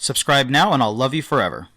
Subscribe now and I'll love you forever.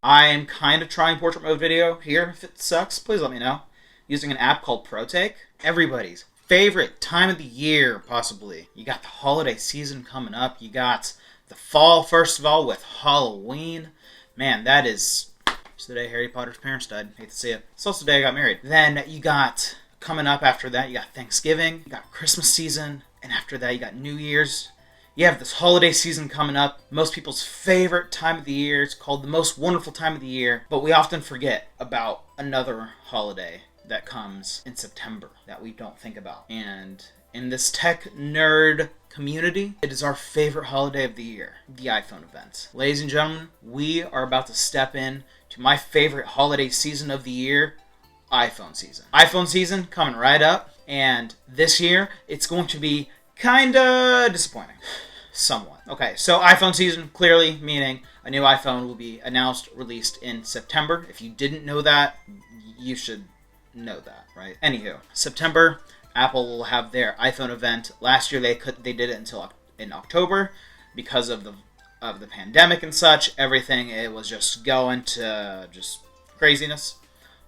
I'm kind of trying portrait mode video here. If it sucks, please let me know. Using an app called ProTake. Everybody's favorite time of the year, possibly. You got the holiday season coming up. You got the fall, first of all, with Halloween. Man, that is... It's the day Harry Potter's parents died. Hate to see it. It's also the day I got married. Then you got, coming up after that, you got Thanksgiving. You got Christmas season. And after that, you got New Year's. You have this holiday season coming up. Most people's favorite time of the year. It's called the most wonderful time of the year. But we often forget about another holiday that comes in September that we don't think about. And in this tech nerd community, it is our favorite holiday of the year, the iPhone event. Ladies and gentlemen, we are about to step in to my favorite holiday season of the year, iPhone season. iPhone season coming right up. And this year, it's going to be kinda disappointing. Somewhat. Okay, so iPhone season, clearly meaning a new iPhone will be announced, released in September. If you didn't know that, you should know that, right? Anywho, September, Apple will have their iPhone event. Last year they did it until in October because of the pandemic and such. Everything, it was just going to just craziness.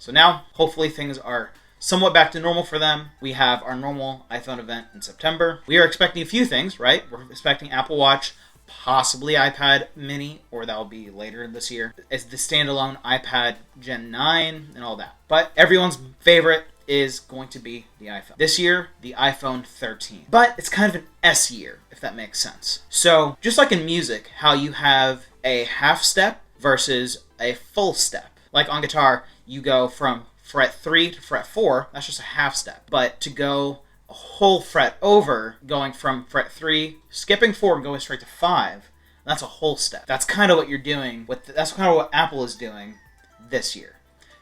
So now, hopefully things are somewhat back to normal for them. We have our normal iPhone event in September. We are expecting a few things, right? We're expecting Apple Watch, possibly iPad mini, or that'll be later this year. It's the standalone iPad Gen 9 and all that. But everyone's favorite is going to be the iPhone. This year, the iPhone 13. But it's kind of an S year, if that makes sense. So, just like in music, how you have a half step versus a full step. Like on guitar, you go from fret 3 to fret 4, that's just a half step. But to go a whole fret over, going from fret 3, skipping 4 and going straight to 5, that's a whole step. That's kind of what you're doing, that's kind of what Apple is doing this year.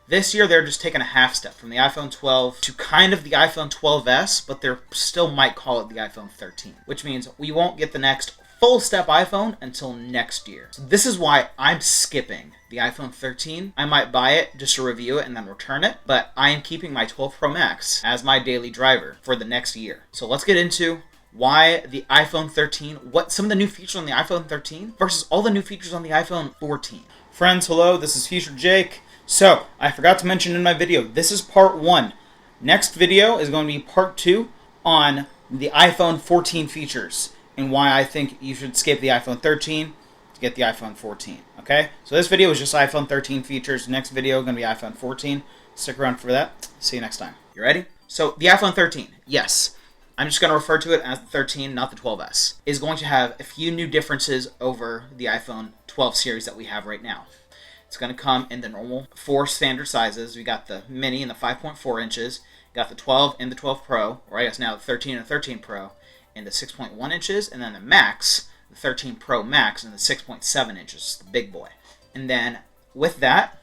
This year, they're just taking a half step from the iPhone 12 to kind of the iPhone 12s, but they still might call it the iPhone 13, which means we won't get the next full step iPhone until next year. So this is why I'm skipping the iPhone 13. I might buy it just to review it and then return it, but I am keeping my 12 Pro Max as my daily driver for the next year. So let's get into why the iPhone 13, what some of the new features on the iPhone 13 versus all the new features on the iPhone 14. Friends, hello, this is Future Jake. So, I forgot to mention in my video, this is part 1. Next video is going to be part 2 on the iPhone 14 features and why I think you should skip the iPhone 13 to get the iPhone 14, okay? So this video is just iPhone 13 features. Next video is going to be iPhone 14. Stick around for that. See you next time. You ready? So the iPhone 13, yes, I'm just going to refer to it as the 13, not the 12s, is going to have a few new differences over the iPhone 12 series that we have right now. It's going to come in the normal 4 standard sizes. We got the mini and the 5.4 inches. Got the 12 and the 12 Pro, or I guess now the 13 and 13 Pro, and the 6.1 inches, and then the Max, the 13 Pro Max, and the 6.7 inches, the big boy. And then with that,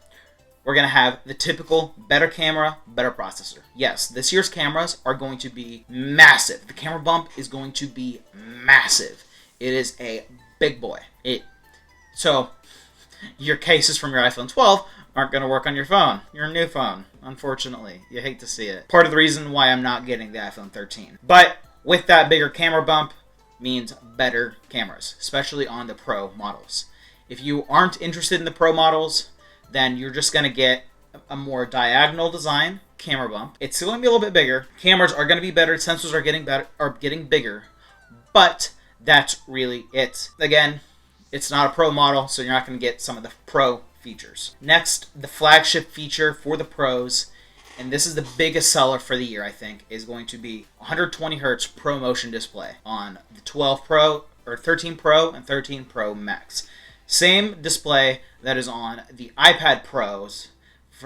we're going to have the typical better camera, better processor. Yes, this year's cameras are going to be massive. The camera bump is going to be massive. It is a big boy. So your cases from your iPhone 12 aren't going to work on your phone, your new phone, unfortunately. You hate to see it. Part of the reason why I'm not getting the iPhone 13. But with that bigger camera bump means better cameras, especially on the Pro models. If you aren't interested in the Pro models, then you're just going to get a more diagonal design camera bump. It's still going to be a little bit bigger. Cameras are going to be better. Sensors are getting bigger. But that's really it. Again, it's not a Pro model, so you're not going to get some of the Pro features. Next, the flagship feature for the Pros, and this is the biggest seller for the year, I think, is going to be 120 Hertz ProMotion display on the 12 Pro, or 13 Pro and 13 Pro Max. Same display that is on the iPad Pros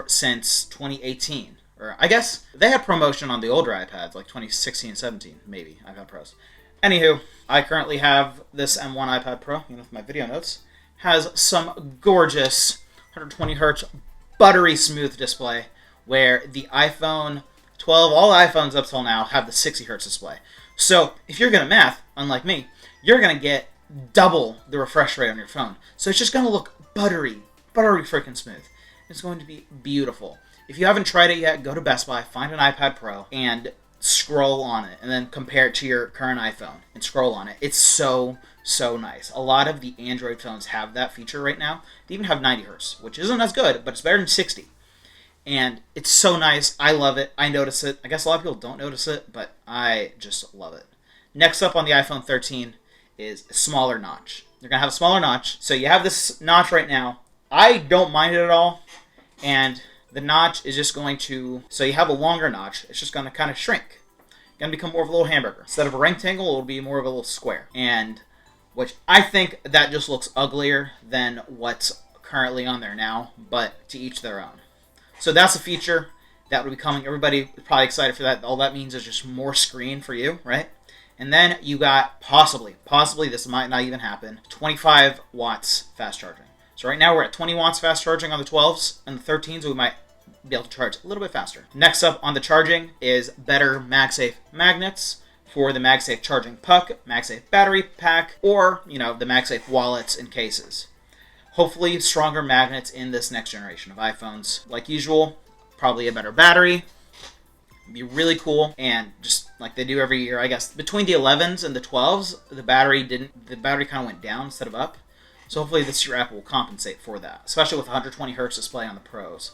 since 2018. Or I guess they had ProMotion on the older iPads, like 2016 and 17, maybe, iPad Pros. Anywho, I currently have this M1 iPad Pro, with my video notes. Has some gorgeous 120 Hertz buttery smooth display, where the iPhone 12, all iPhones up till now, have the 60 Hertz display. So, if you're good at math, unlike me, you're going to get double the refresh rate on your phone. So it's just going to look buttery freaking smooth. It's going to be beautiful. If you haven't tried it yet, go to Best Buy, find an iPad Pro, and scroll on it and then compare it to your current iPhone and scroll on it. It's so nice. A lot of the Android phones have that feature right now. They even have 90 Hertz, which isn't as good, but it's better than 60. And it's so nice. I love it. I notice it. I guess a lot of people don't notice it, but I just love it. Next up on the iPhone 13 is a smaller notch. You're going to have a smaller notch. So you have this notch right now. I don't mind it at all. And the notch is just going to... So you have a longer notch. It's just going to kind of shrink. It's going to become more of a little hamburger. Instead of a rectangle, it'll be more of a little square. And which I think that just looks uglier than what's currently on there now. But to each their own. So that's a feature that will be coming. Everybody is probably excited for that. All that means is just more screen for you, right? And then you got possibly this might not even happen, 25 watts fast charging. So right now we're at 20 watts fast charging on the 12s and the 13s. We might be able to charge a little bit faster. Next up on the charging is better MagSafe magnets for the MagSafe charging puck, MagSafe battery pack, or, the MagSafe wallets and cases. Hopefully stronger magnets in this next generation of iPhones. Like usual, probably a better battery. It'd be really cool, and just like they do every year, I guess, between the 11s and the 12s, the battery kind of went down instead of up. So hopefully this year Apple will compensate for that, especially with 120 Hertz display on the Pros.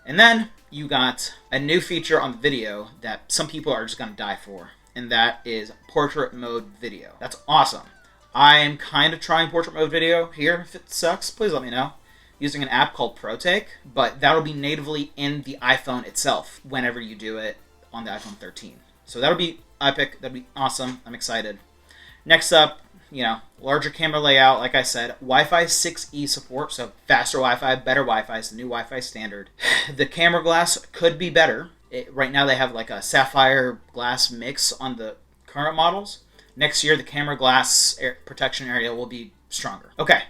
And then you got a new feature on the video that some people are just going to die for, and that is portrait mode video. That's awesome. I am kind of trying portrait mode video here. If it sucks, please let me know. Using an app called ProTake, but that'll be natively in the iPhone itself whenever you do it on the iPhone 13. So that'll be epic. That'll be awesome. I'm excited. Next up, larger camera layout. Like I said, Wi-Fi 6E support, so faster Wi-Fi, better Wi-Fi. It's the new Wi-Fi standard. The camera glass could be better. Right now they have like a sapphire glass mix on the current models. Next year, the camera glass protection area will be stronger. Okay,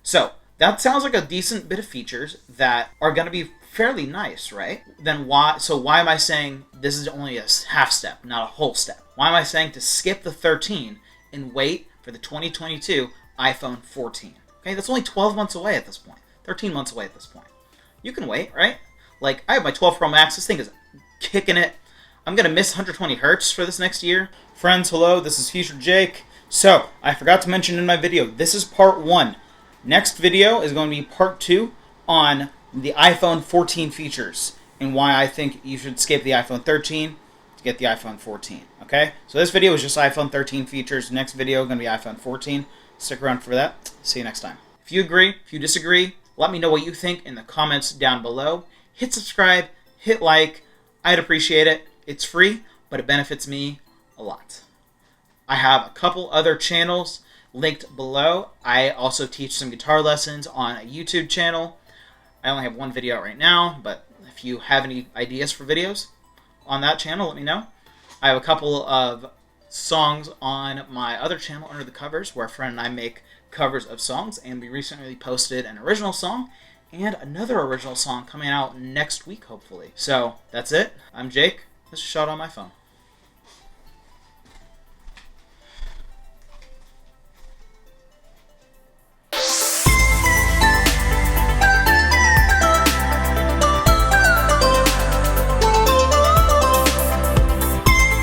so that sounds like a decent bit of features that are going to be fairly nice, right? Then why am I saying this is only a half step, not a whole step? Why am I saying to skip the 13 and wait for the 2022 iPhone 14? Okay, that's only 12 months away at this point. 13 months away at this point. You can wait, right? Like, I have my 12 Pro Max. This thing is kicking it. I'm going to miss 120 Hertz for this next year. Friends, hello, this is Future Jake. So, I forgot to mention in my video, this is part 1. Next video is going to be part 2 on the iPhone 14 features and why I think you should skip the iPhone 13 to get the iPhone 14. Okay? So this video is just iPhone 13 features. Next video is going to be iPhone 14. Stick around for that. See you next time. If you agree, if you disagree, let me know what you think in the comments down below. Hit subscribe, hit like. I'd appreciate it. It's free, but it benefits me a lot. I have a couple other channels linked below. I also teach some guitar lessons on a YouTube channel. I only have one video out right now, but if you have any ideas for videos on that channel, let me know. I have a couple of songs on my other channel, Under the Covers, where a friend and I make covers of songs, and we recently posted an original song and another original song coming out next week, hopefully. So, that's it. I'm Jake. This is a shot on my phone.